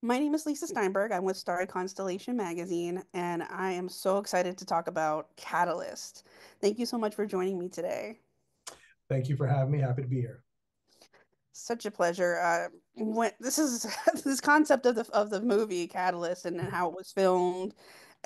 My name is Lisa Steinberg. I'm with Starry Constellation Magazine, and I am so excited to talk about Catalyst. Thank you so much for joining me today. Thank you for having me. Happy to be here. Such a pleasure. When this is this concept of the movie Catalyst and how it was filmed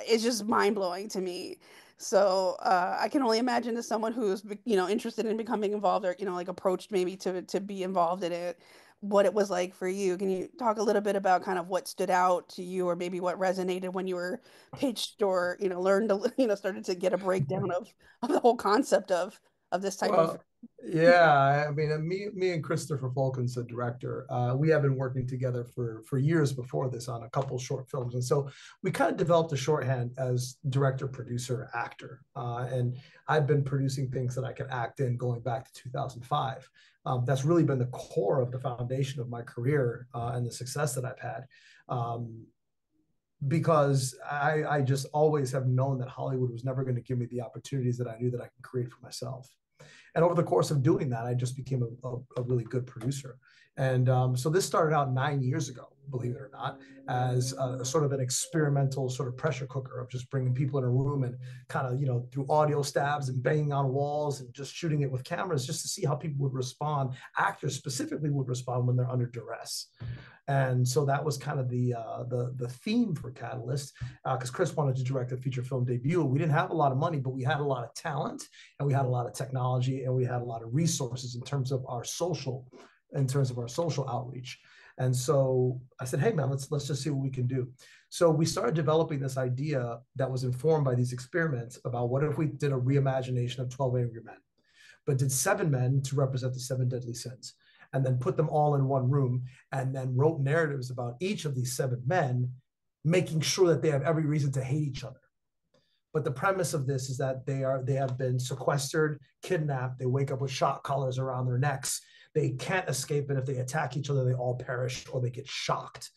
is just mind blowing to me. So I can only imagine as someone who's interested in becoming involved or like approached maybe to be involved in it, what it was like for you. Can you talk a little bit about kind of what stood out to you or maybe what resonated when you were pitched or learned to started to get a breakdown of the whole concept of this type of. Well, yeah, I mean, me and Christopher Falken's the director. We have been working together for years before this on a couple short films, and so we kind of developed a shorthand as director, producer, actor. And I've been producing things that I can act in going back to 2005. That's really been the core of the foundation of my career and the success that I've had. Um, because I just always have known that Hollywood was never going to give me the opportunities that I knew that I could create for myself. And over the course of doing that, I just became a really good producer. And so this started out 9 years ago, believe it or not, as a sort of an experimental sort of pressure cooker of just bringing people in a room and kind of, through audio stabs and banging on walls and just shooting it with cameras just to see how people would respond. Actors specifically would respond when they're under duress. And so that was kind of the theme for Catalyst, because Chris wanted to direct a feature film debut. We didn't have a lot of money, but we had a lot of talent, and we had a lot of technology, and we had a lot of resources in terms of our social outreach. And so I said, "Hey man, let's just see what we can do." So we started developing this idea that was informed by these experiments about what if we did a reimagination of 12 Angry Men, but did seven men to represent the seven deadly sins, and then put them all in one room, and then wrote narratives about each of these seven men, making sure that they have every reason to hate each other. But the premise of this is that they have been sequestered, kidnapped. They wake up with shock collars around their necks. They can't escape, and if they attack each other, they all perish or they get shocked.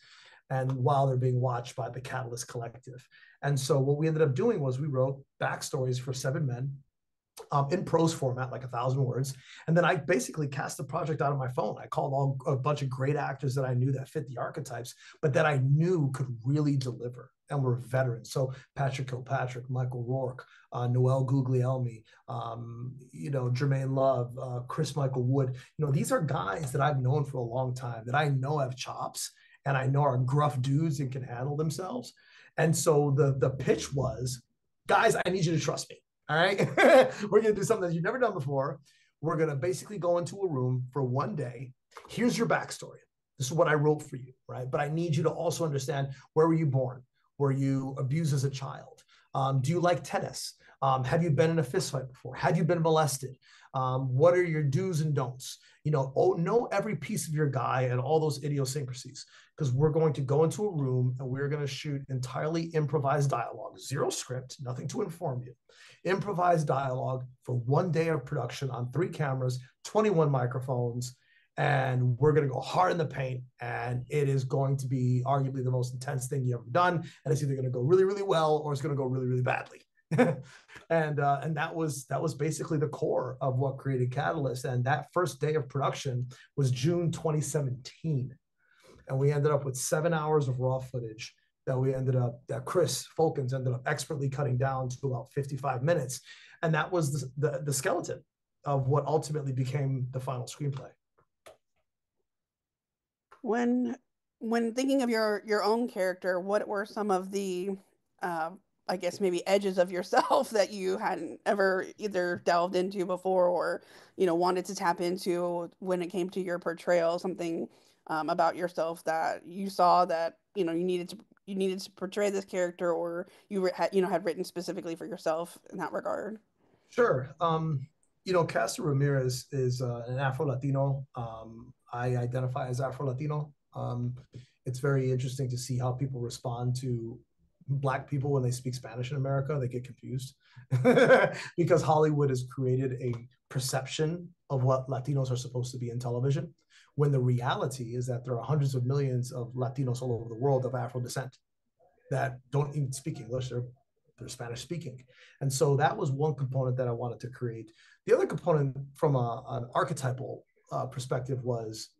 And while they're being watched by the Catalyst Collective. And so what we ended up doing was we wrote backstories for seven men in prose format, like 1,000 words. And then I basically cast the project out of my phone. I called a bunch of great actors that I knew that fit the archetypes, but that I knew could really deliver and were veterans. So Patrick Kilpatrick, Michael Rourke, Noel Guglielmi, Jermaine Love, Chris Michael Wood. These are guys that I've known for a long time that I know have chops and I know are gruff dudes and can handle themselves. And so the pitch was, guys, I need you to trust me. All right. We're going to do something that you've never done before. We're going to basically go into a room for one day. Here's your backstory. This is what I wrote for you, right? But I need you to also understand, where were you born? Were you abused as a child? Do you like tennis? Have you been in a fist fight before? Have you been molested? What are your do's and don'ts? Know every piece of your guy and all those idiosyncrasies, because we're going to go into a room and we're going to shoot entirely improvised dialogue, zero script, nothing to inform you. Improvised dialogue for one day of production on 3 cameras, 21 microphones, and we're going to go hard in the paint, and it is going to be arguably the most intense thing you've ever done, and it's either going to go really, really well or it's going to go really, really badly. And that was basically the core of what created Catalyst. And that first day of production was June 2017, and we ended up with 7 hours of raw footage that Chris Fulkins ended up expertly cutting down to about 55 minutes, and that was the skeleton of what ultimately became the final screenplay. When when thinking of your own character, what were some of the uh, I guess maybe edges of yourself that you hadn't ever either delved into before or wanted to tap into when it came to your portrayal, something about yourself that you saw that you needed to portray this character or had written specifically for yourself in that regard. Sure. Castro Ramirez is an Afro Latino. I identify as Afro Latino. It's very interesting to see how people respond to Black people when they speak Spanish in America. They get confused because Hollywood has created a perception of what Latinos are supposed to be in television, when the reality is that there are hundreds of millions of Latinos all over the world of Afro descent that don't even speak English. They're Spanish speaking. And so that was one component that I wanted to create. The other component from an archetypal perspective was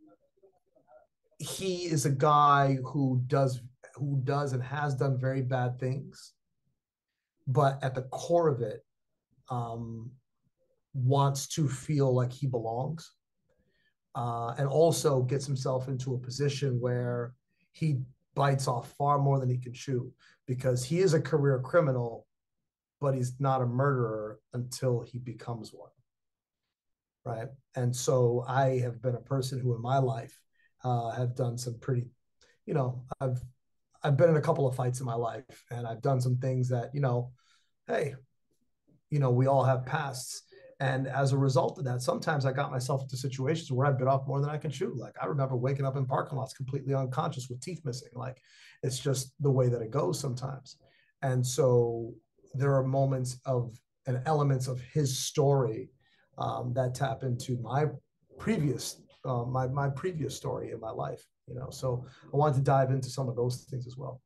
he is a guy who does and has done very bad things, but at the core of it, um, wants to feel like he belongs, and also gets himself into a position where he bites off far more than he can chew, because he is a career criminal, but he's not a murderer until he becomes one, right? And so I have been a person who in my life have done some pretty, you know, I've been in a couple of fights in my life, and I've done some things that, hey, we all have pasts. And as a result of that, sometimes I got myself into situations where I bit off more than I can chew. Like, I remember waking up in parking lots completely unconscious with teeth missing. Like, it's just the way that it goes sometimes. And so there are moments of and elements of his story that tap into my previous story in my life. So I wanted to dive into some of those things as well.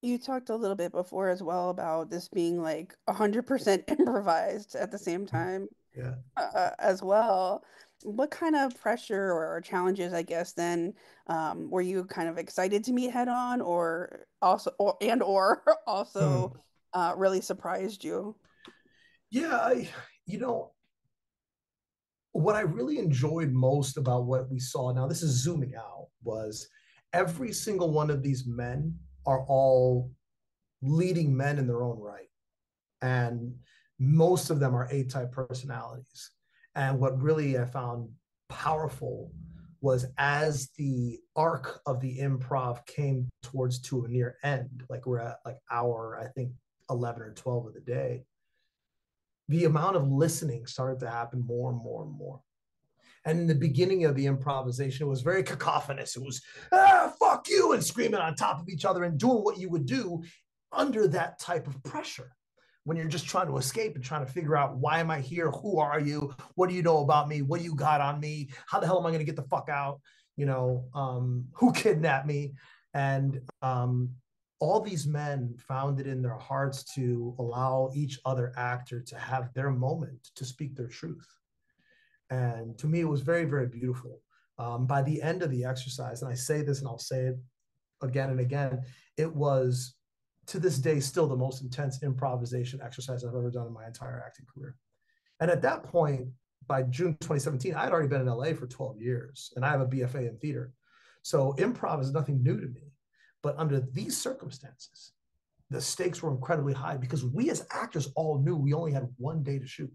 You talked a little bit before as well about this being like 100% improvised at the same time Yeah. as well. What kind of pressure or challenges, I guess, then were you kind of excited to meet head on, or also, or also Hmm. really surprised you? Yeah, you know, what I really enjoyed most about what we saw, now this is zooming out, was every single one of these men are all leading men in their own right. And most of them are A-type personalities. And what really I found powerful was, as the arc of the improv came towards to a near end, like we're at like hour, I think 11 or 12 of the day, the amount of listening started to happen more and more and more. And in the beginning of the improvisation, it was very cacophonous. It was, fuck you, and screaming on top of each other and doing what you would do under that type of pressure when you're just trying to escape and trying to figure out, why am I here? Who are you? What do you know about me? What do you got on me? How the hell am I going to get the fuck out? Who kidnapped me? And all these men found it in their hearts to allow each other actor to have their moment to speak their truth. And to me, it was very, very beautiful. By the end of the exercise, and I say this and I'll say it again and again, it was, to this day, still the most intense improvisation exercise I've ever done in my entire acting career. And at that point, by June 2017, I had already been in LA for 12 years, and I have a BFA in theater. So improv is nothing new to me. But under these circumstances, the stakes were incredibly high, because we as actors all knew we only had one day to shoot.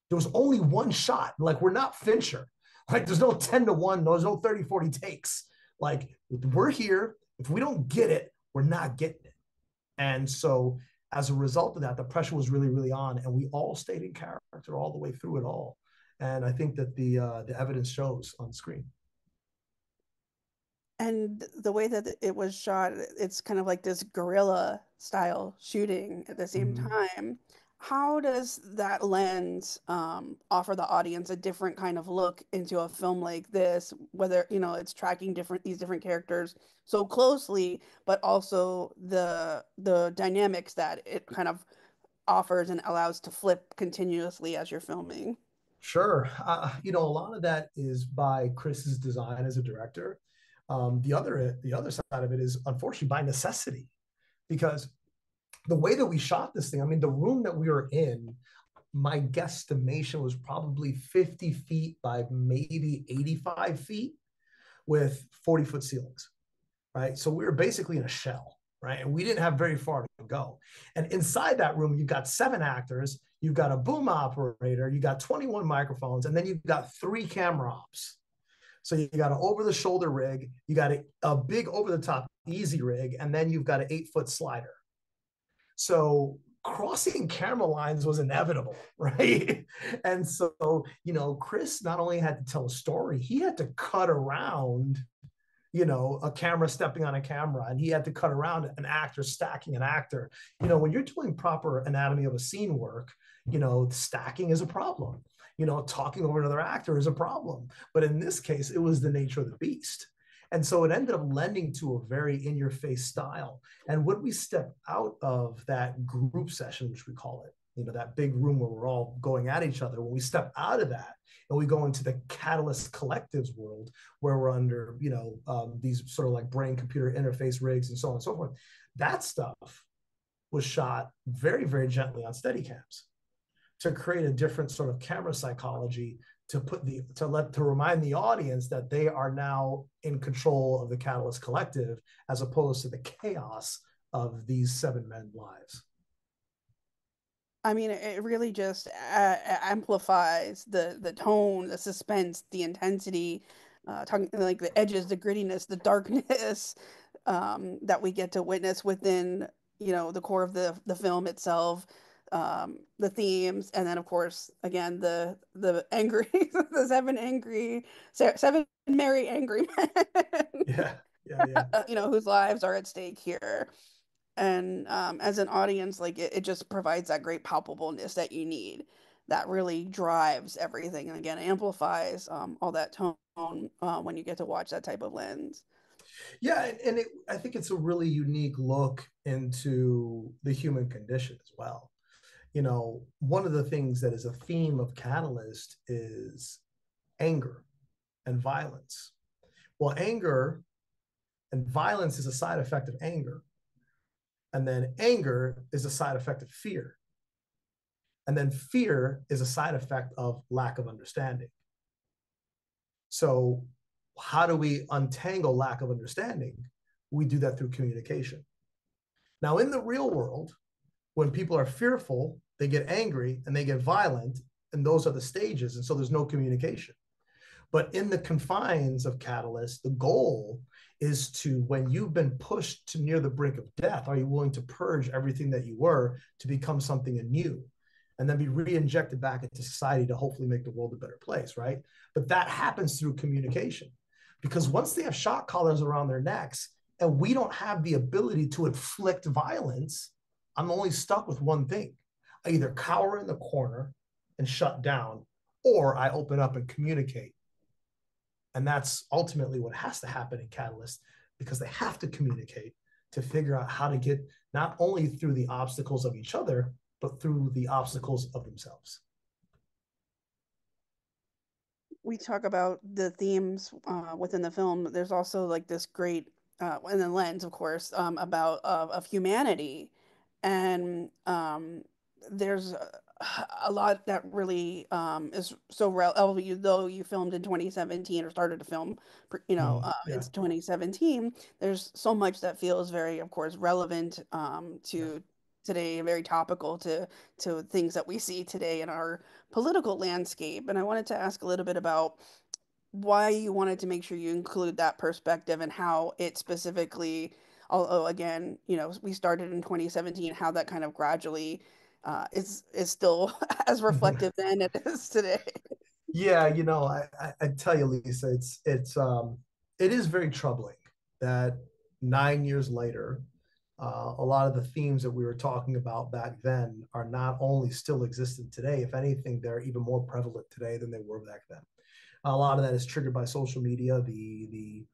There was only one shot. Like, we're not Fincher. Like, there's no 10-1, there's no 30, 40 takes. Like, we're here. If we don't get it, we're not getting it. And so as a result of that, the pressure was really, really on. And we all stayed in character all the way through it all. And I think that the evidence shows on screen. And the way that it was shot, it's kind of like this guerrilla style shooting at the same Mm-hmm. time. How does that lens offer the audience a different kind of look into a film like this, whether, it's tracking these different characters so closely, but also the dynamics that it kind of offers and allows to flip continuously as you're filming? Sure. A lot of that is by Chris's design as a director. The other side of it is, unfortunately, by necessity, because the way that we shot this thing, I mean, the room that we were in, my guesstimation was probably 50 feet by maybe 85 feet, with 40-foot ceilings, right? So we were basically in a shell, right? And we didn't have very far to go. And inside that room, you've got 7 actors, you've got a boom operator, you got 21 microphones, and then you've got 3 camera ops. So you got an over the shoulder rig, you got a big over the top easy rig, and then you've got an 8-foot slider. So crossing camera lines was inevitable, right? And so, Chris not only had to tell a story, he had to cut around, a camera stepping on a camera, and he had to cut around an actor stacking an actor. When you're doing proper anatomy of a scene work, stacking is a problem. Talking over another actor is a problem. But in this case, it was the nature of the beast. And so it ended up lending to a very in your face style. And when we step out of that group session, which we call it, that big room where we're all going at each other. When we step out of that and we go into the Catalyst Collectives world, where we're under, these sort of like brain computer interface rigs and so on and so forth, that stuff was shot very, very gently on Steadicams to create a different sort of camera psychology, to remind the audience that they are now in control of the Catalyst Collective, as opposed to the chaos of these 7 men lives. I mean, it really just amplifies the tone, the suspense, the intensity, talking like the edges, the grittiness, the darkness, that we get to witness within, the core of the film itself, the themes, and then of course, again, the angry, the seven merry angry men, Yeah, yeah, yeah. whose lives are at stake here. And as an audience, like it just provides that great palpableness that you need, that really drives everything, and again amplifies all that tone when you get to watch that type of lens. Yeah, and I think it's a really unique look into the human condition as well. One of the things that is a theme of Catalyst is anger and violence. Well, anger and violence is a side effect of anger. And then anger is a side effect of fear. And then fear is a side effect of lack of understanding. So, how do we untangle lack of understanding? We do that through communication. Now, in the real world, when people are fearful, they get angry and they get violent, and those are the stages. And so there's no communication. But in the confines of Catalyst, the goal is to, when you've been pushed to near the brink of death, are you willing to purge everything that you were to become something anew? And then be re-injected back into society to hopefully make the world a better place, right? But that happens through communication. Because once they have shock collars around their necks and we don't have the ability to inflict violence, I'm only stuck with one thing. I either cower in the corner and shut down, or I open up and communicate. And that's ultimately what has to happen in Catalyst, because they have to communicate to figure out how to get not only through the obstacles of each other, but through the obstacles of themselves. We talk about the themes within the film. There's also like this great, and the lens, of course, about of humanity, and there's a lot that really is so relevant. Though you filmed in 2017 or started to film, in Yeah. 2017, there's so much that feels very, of course, relevant Yeah. to today, very topical to things that we see today in our political landscape. And I wanted to ask a little bit about why you wanted to make sure you include that perspective and how it specifically, although again, we started in 2017, how that kind of gradually is still as reflective then it is today. Yeah, I tell you, Lisa, it is very troubling that 9 years later, a lot of the themes that we were talking about back then are not only still existent today. If anything, they're even more prevalent today than they were back then. A lot of that is triggered by social media, the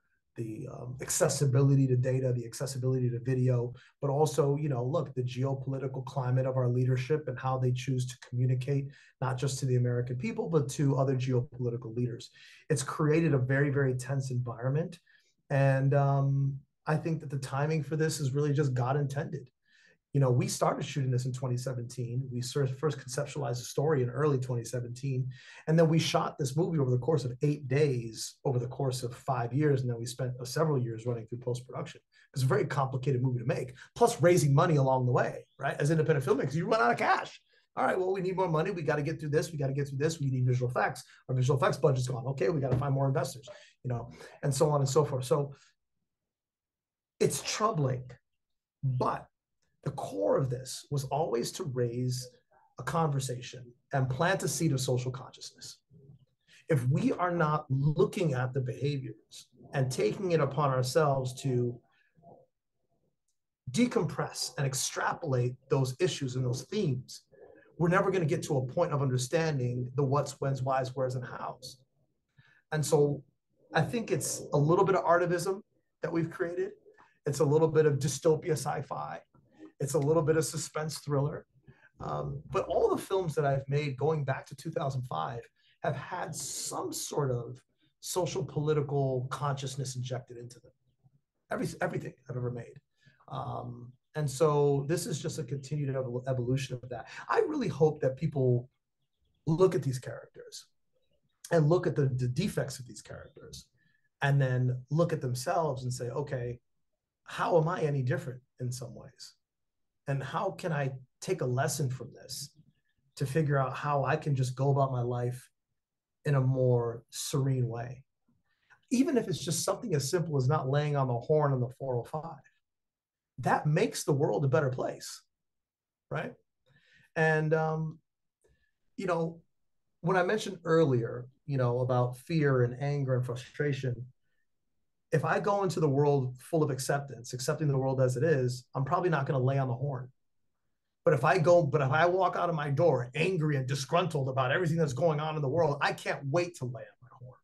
accessibility to data, the accessibility to video, but also, look, the geopolitical climate of our leadership and how they choose to communicate, not just to the American people, but to other geopolitical leaders. It's created a very, very tense environment. And I think that the timing for this is really just God intended. We started shooting this in 2017. We first conceptualized the story in early 2017. And then we shot this movie over the course of 8 days, over the course of 5 years. And then we spent several years running through post-production. It's a very complicated movie to make, plus raising money along the way, right? As independent filmmakers, you run out of cash. All right, well, we need more money. We got to get through this. We got to get through this. We need visual effects. Our visual effects budget's gone. Okay, we got to find more investors, and so on and so forth. So it's troubling, but the core of this was always to raise a conversation and plant a seed of social consciousness. If we are not looking at the behaviors and taking it upon ourselves to decompress and extrapolate those issues and those themes, we're never going to get to a point of understanding the what's, when's, why's, where's, and how's. And so I think it's a little bit of artivism that we've created. It's a little bit of dystopia sci-fi. It's a little bit of suspense thriller. But all the films that I've made going back to 2005 have had some sort of social political consciousness injected into them. Everything I've ever made. And so this is just a continued evolution of that. I really hope that people look at these characters and look at the defects of these characters and then look at themselves and say, okay, how am I any different in some ways? And how can I take a lesson from this to figure out how I can just go about my life in a more serene way? Even if it's just something as simple as not laying on the horn on the 405, that makes the world a better place, right? And, you know, when I mentioned earlier, about fear and anger and frustration, if I go into the world full of acceptance, accepting the world as it is, I'm probably not going to lay on the horn. But if I walk out of my door angry and disgruntled about everything that's going on in the world, I can't wait to lay on my horn.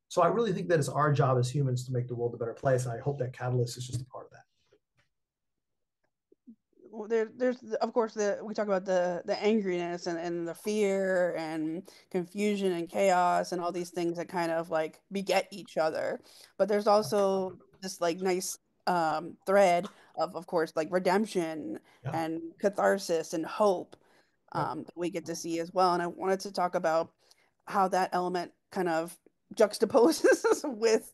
So I really think that it's our job as humans to make the world a better place. And I hope that Catalyst is just a part of that. There's of course the we talk about the angriness and the fear and confusion and chaos and all these things that kind of like beget each other. But there's also this like nice thread of course like redemption Yeah. and catharsis and hope Yep. that we get to see as well. And I wanted to talk about how that element kind of juxtaposes with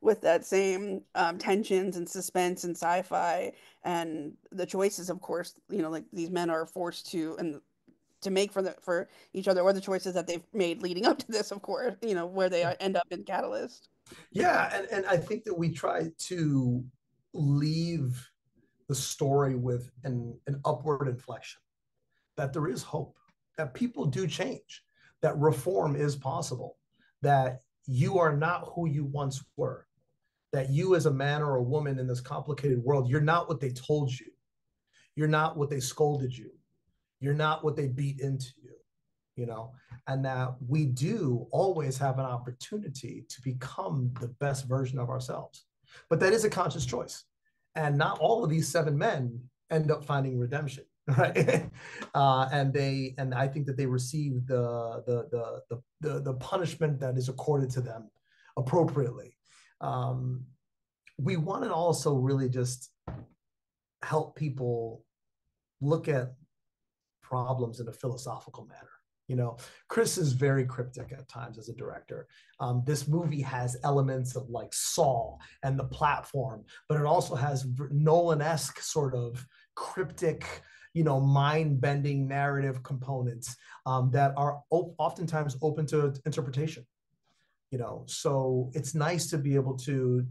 with that same tensions and suspense and sci-fi and the choices, of course, like these men are forced to and to make for each other, or the choices that they've made leading up to this, of course, where they end up in Catalyst. Yeah. And I think that we try to leave the story with an upward inflection, that there is hope, that people do change, that reform is possible, that you are not who you once were, that you as a man or a woman in this complicated world, you're not what they told you. You're not what they scolded you. You're not what they beat into you, you know, and that we do always have an opportunity to become the best version of ourselves. But that is a conscious choice. And not all of these seven men end up finding redemption. Right, and I think that they receive the punishment that is accorded to them appropriately. Um, we want to also really just help people look at problems in a philosophical manner. Chris is very cryptic at times as a director. This movie has elements of like Saw and the platform, but it also has Nolan-esque sort of cryptic, mind-bending narrative components that are oftentimes open to interpretation. So it's nice to be able to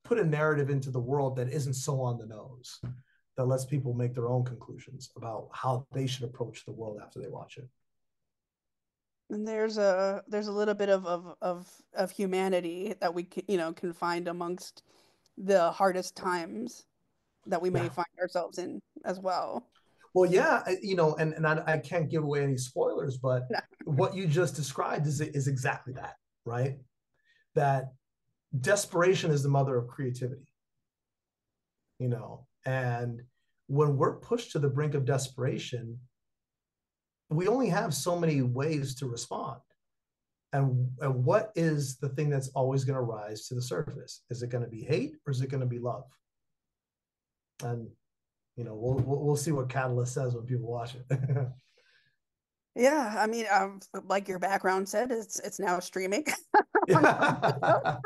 put a narrative into the world that isn't so on the nose, that lets people make their own conclusions about how they should approach the world after they watch it. And there's a little bit of humanity that we can find amongst the hardest times that we may Yeah. find ourselves in as well. Well, yeah, and I can't give away any spoilers, but what you just described is exactly that, right? That desperation is the mother of creativity, and when we're pushed to the brink of desperation, we only have so many ways to respond. And what is the thing that's always going to rise to the surface? Is it going to be hate or is it going to be love? And we'll see what Catalyst says when people watch it. Yeah, I mean, like your background said, it's now streaming on Yeah.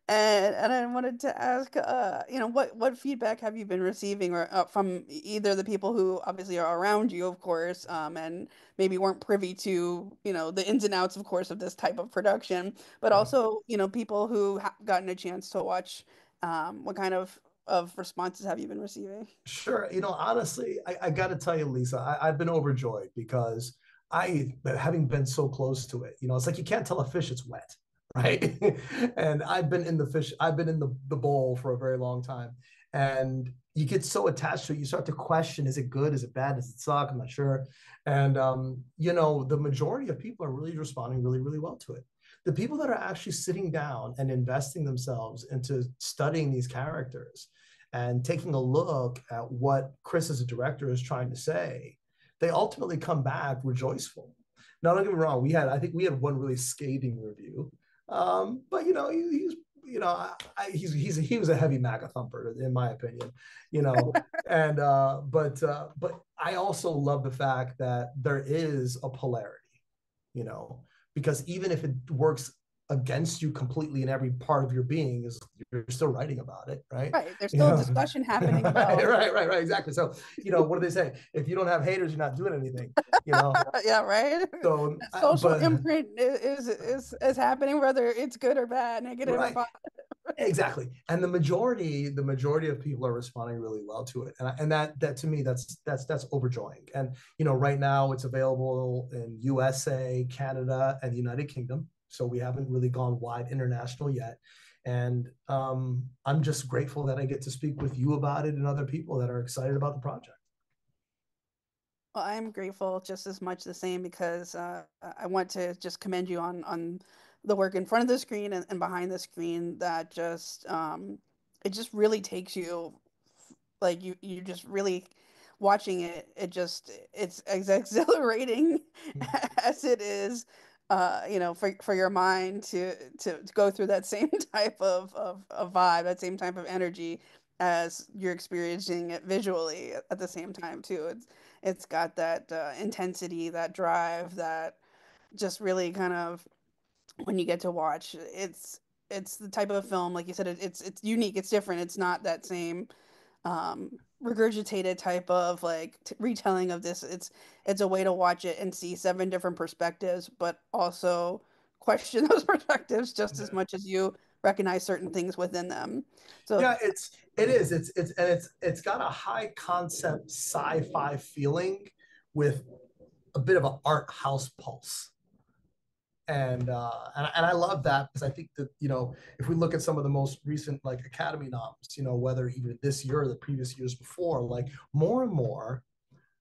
And I wanted to ask, what feedback have you been receiving or from either the people who obviously are around you, of course, and maybe weren't privy to, the ins and outs, of course, of this type of production, but Yeah. also, people who have gotten a chance to watch, what kind of responses have you been receiving? Sure. Honestly, I got to tell you, Lisa, I've been overjoyed because having been so close to it, it's like you can't tell a fish it's wet, right? And I've been in the bowl for a very long time. And you get so attached to it, you start to question, is it good? Is it bad? Does it suck? I'm not sure. And, the majority of people are really responding really, really well to it. The people that are actually sitting down and investing themselves into studying these characters and taking a look at what Chris as a director is trying to say, they ultimately come back rejoiceful. Now, don't get me wrong, I think we had one really scathing review, but he's he was a heavy MAGA thumper in my opinion, and but I also love the fact that there is a polarity, you know, because even if it works against you completely in every part of your being, is you're still writing about it, right? Right. There's still a discussion happening about. Right, exactly. So, what do they say? If you don't have haters, you're not doing anything, you know. Yeah, right. So, Social but imprint is happening, whether it's good or bad, negative or right, positive. exactly. And the majority of people are responding really well to it, and that to me, that's overjoying. And right now it's available in USA, Canada, and the United Kingdom. So we haven't really gone wide international yet. And I'm just grateful that I get to speak with you about it and other people that are excited about the project. Well, I'm grateful just as much the same because I want to just commend you on the work in front of the screen and behind the screen that just it just really takes you like you just really watching it it's as exhilarating as it is for your mind to go through that same type of vibe, that same type of energy as you're experiencing it visually at the same time too. It's got that intensity, that drive, that just really kind of when you get to watch it's the type of film like you said it's unique, it's different, it's not that same regurgitated type of like retelling of this. It's a way to watch it and see seven different perspectives, but also question those perspectives just as much as you recognize certain things within them. So Yeah, it's got a high concept sci-fi feeling with a bit of an art house pulse. And I love that because I think that if we look at some of the most recent like Academy noms, whether even this year or the previous years before, like more and more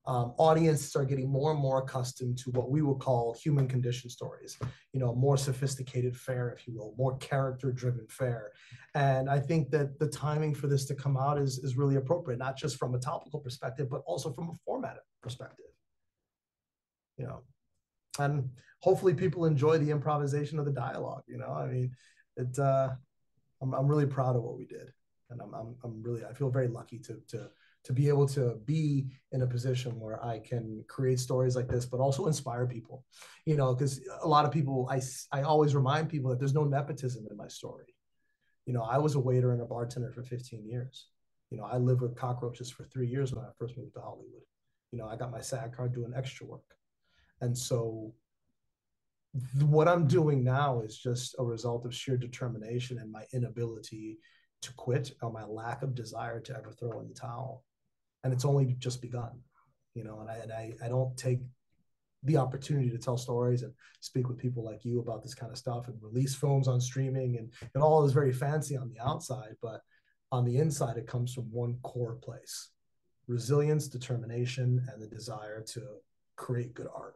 audiences are getting more and more accustomed to what we would call human condition stories, more sophisticated fare, if you will, more character driven fare. And I think that the timing for this to come out is really appropriate, not just from a topical perspective, but also from a format perspective, you know and hopefully people enjoy the improvisation of the dialogue. I mean, it I'm really proud of what we did, and I'm really, I feel very lucky to be able to be in a position where I can create stories like this, but also inspire people, because a lot of people, I always remind people that there's no nepotism in my story. I was a waiter and a bartender for 15 years. I lived with cockroaches for 3 years when I first moved to Hollywood. I got my SAG card doing extra work. And so what I'm doing now is just a result of sheer determination and my inability to quit, or my lack of desire to ever throw in the towel. And it's only just begun, and I don't take the opportunity to tell stories and speak with people like you about this kind of stuff and release films on streaming, and all is very fancy on the outside, but on the inside, it comes from one core place: resilience, determination, and the desire to create good art.